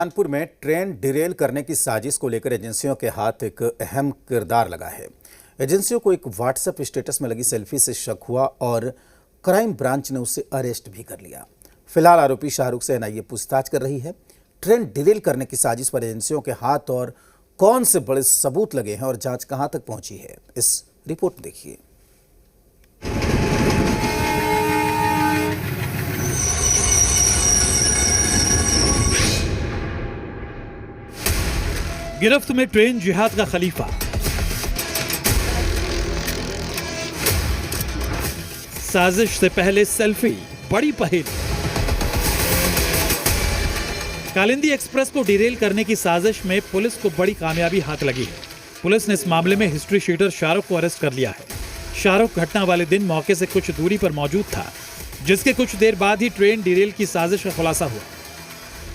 कानपुर में train derail करने की साजिश को लेकर एजेंसियों के हाथ एक अहम किरदार लगा है। एजेंसियों को एक व्हाट्सएप स्टेटस में लगी सेल्फी से शक हुआ और क्राइम ब्रांच ने उसे अरेस्ट भी कर लिया। फिलहाल आरोपी शाहरुख से एनआईए पूछताछ कर रही है। ट्रेन डिरेल करने की साजिश पर एजेंसियों के हाथ और कौन से बड़े सबूत लगे हैं और जांच कहां तक पहुंची है, इस रिपोर्ट में देखिए। गिरफ्त में ट्रेन जिहाद का खलीफा। साजिश से पहले सेल्फी, बड़ी पहेली। कालिंदी एक्सप्रेस को डिरेल करने की साजिश में पुलिस को बड़ी कामयाबी हाथ लगी है। पुलिस ने इस मामले में हिस्ट्री शीटर शाहरुख को अरेस्ट कर लिया है। शाहरुख घटना वाले दिन मौके से कुछ दूरी पर मौजूद था, जिसके कुछ देर बाद ही ट्रेन डिरेल की साजिश का खुलासा हुआ।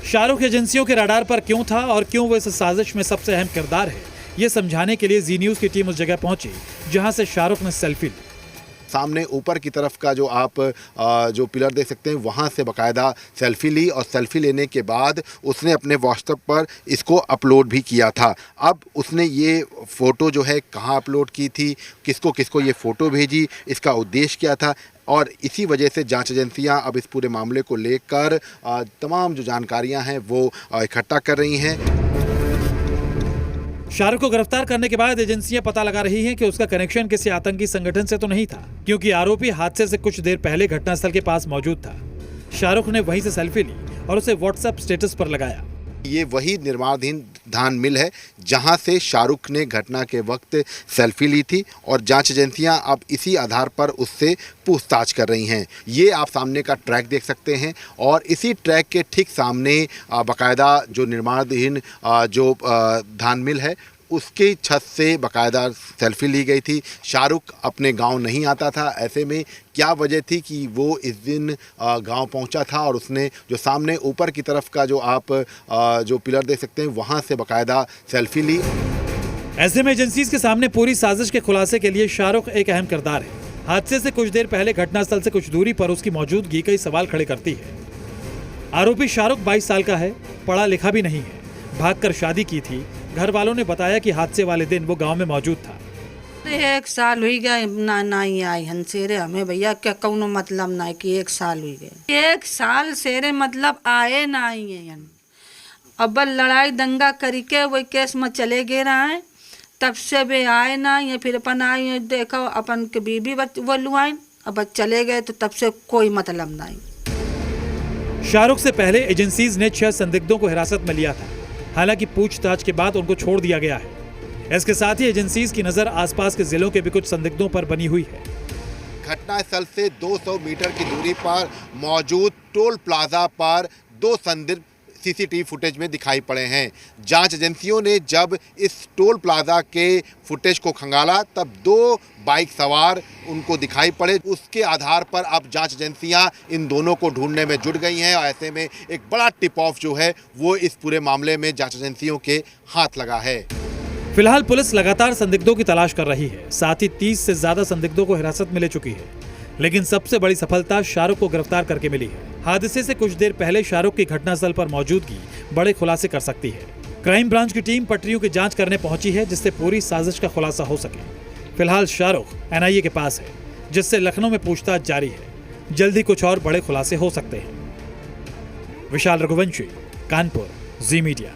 शाहरुख एजेंसियों के रडार पर क्यों था और क्यों वो इस साजिश में सबसे अहम किरदार है, ये समझाने के लिए जी न्यूज की टीम उस जगह पहुंची जहां से शाहरुख ने सेल्फी ली। सामने ऊपर की तरफ का जो आप जो पिलर देख सकते हैं, वहाँ से बाकायदा सेल्फी ली और सेल्फी लेने के बाद उसने अपने व्हाट्सएप पर इसको अपलोड भी किया था। अब उसने ये फ़ोटो जो है कहाँ अपलोड की थी, किसको किसको ये फ़ोटो भेजी, इसका उद्देश्य क्या था, और इसी वजह से जांच एजेंसियां अब इस पूरे मामले को लेकर तमाम जो जानकारियां हैं वो इकट्ठा कर रही हैं। शाहरुख को गिरफ्तार करने के बाद एजेंसियां पता लगा रही हैं कि उसका कनेक्शन किसी आतंकी संगठन से तो नहीं था, क्योंकि आरोपी हादसे से कुछ देर पहले घटनास्थल के पास मौजूद था। शाहरुख ने वहीं से सेल्फी ली और उसे व्हाट्सएप स्टेटस पर लगाया। ये वही निर्माणाधीन धान मिल है जहां से शाहरुख ने घटना के वक्त सेल्फी ली थी और जांच एजेंसियां अब इसी आधार पर उससे पूछताछ कर रही हैं। ये आप सामने का ट्रैक देख सकते हैं और इसी ट्रैक के ठीक सामने बाकायदा जो निर्माणाधीन जो धान मिल है उसके छत से बाकायदा सेल्फी ली गई थी। शाहरुख अपने गांव नहीं आता था, ऐसे में क्या वजह थी कि वो इस दिन गांव पहुंचा था और उसने जो सामने ऊपर की तरफ का जो आप जो पिलर देख सकते हैं वहां से बाकायदा सेल्फी ली। ऐसे में एजेंसीज के सामने पूरी साजिश के खुलासे के लिए शाहरुख एक अहम किरदार है। हादसे से कुछ देर पहले घटनास्थल से कुछ दूरी पर उसकी मौजूदगी कई सवाल खड़े करती है। आरोपी शाहरुख 22 साल का है, पढ़ा लिखा भी नहीं है, भागकर शादी की थी। घर वालों ने बताया कि हादसे वाले दिन वो गांव में मौजूद था। 1 साल हुई गए ना ही आई हन सेरे, हमें भैया क्या कौनो मतलब ना है कि 1 साल हुई गए। 1 साल सेरे मतलब आए ना आई है। अब लड़ाई दंगा करके वही केस में चले गए रहे, तब से वे आए ना ये, फिर अपन आई देखो अपन के बीबी बोलू आई, अब चले गए तो तब से कोई मतलब नहीं। शाहरुख से पहले एजेंसीज ने 6 संदिग्धों को हिरासत में लिया था। हालांकि पूछताछ के बाद उनको छोड़ दिया गया है। इसके साथ ही एजेंसीज की नजर आसपास के जिलों के भी कुछ संदिग्धों पर बनी हुई है। घटनास्थल से 200 मीटर की दूरी पर मौजूद टोल प्लाजा पर 2 संदिग्ध सीसीटीवी फुटेज में दिखाई पड़े हैं। जांच एजेंसियों ने जब इस टोल प्लाजा के फुटेज को खंगाला तब 2 बाइक सवार उनको दिखाई पड़े। उसके आधार पर अब जांच एजेंसियां इन दोनों को ढूंढने में जुट गई हैं और ऐसे में एक बड़ा टिप ऑफ जो है वो इस पूरे मामले में जांच एजेंसियों के हाथ लगा है। फिलहाल पुलिस लगातार संदिग्धों की तलाश कर रही है। साथ ही 30 से ज्यादा संदिग्धों को हिरासत में ले चुकी है, लेकिन सबसे बड़ी सफलता शाहरुख को गिरफ्तार करके मिली है। हादसे से कुछ देर पहले शाहरुख की घटनास्थल पर मौजूदगी बड़े खुलासे कर सकती है। क्राइम ब्रांच की टीम पटरियों की जांच करने पहुंची है, जिससे पूरी साजिश का खुलासा हो सके। फिलहाल शाहरुख एनआईए के पास है, जिससे लखनऊ में पूछताछ जारी है। जल्दी कुछ और बड़े खुलासे हो सकते हैं। विशाल रघुवंशी, कानपुर, जी मीडिया।